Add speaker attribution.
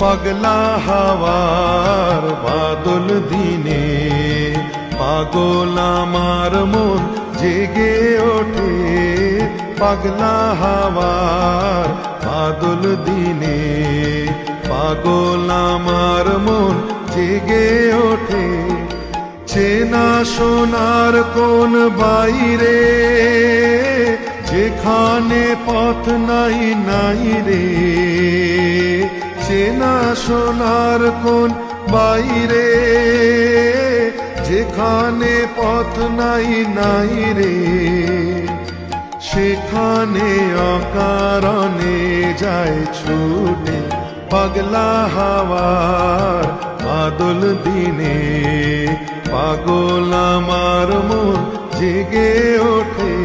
Speaker 1: পাগলা হাওয়ার বাদল দিনে পাগল আমার মন জেগে ওঠে। পাগলা হাওয়ার বাদল দিনে পাগল আমার মন জেগে ওঠে। চেনা সোনার কোন বাইরে যেখানে পথ নাই নাই রে। চেনা সোনার কোন বাইরে যেখানে পথ নাই নাই রে। সেখানে অকারণে যায় ছুটে পাগলা হাওয়ার বাদল দিনে পাগল আমার মন জেগে ওঠে।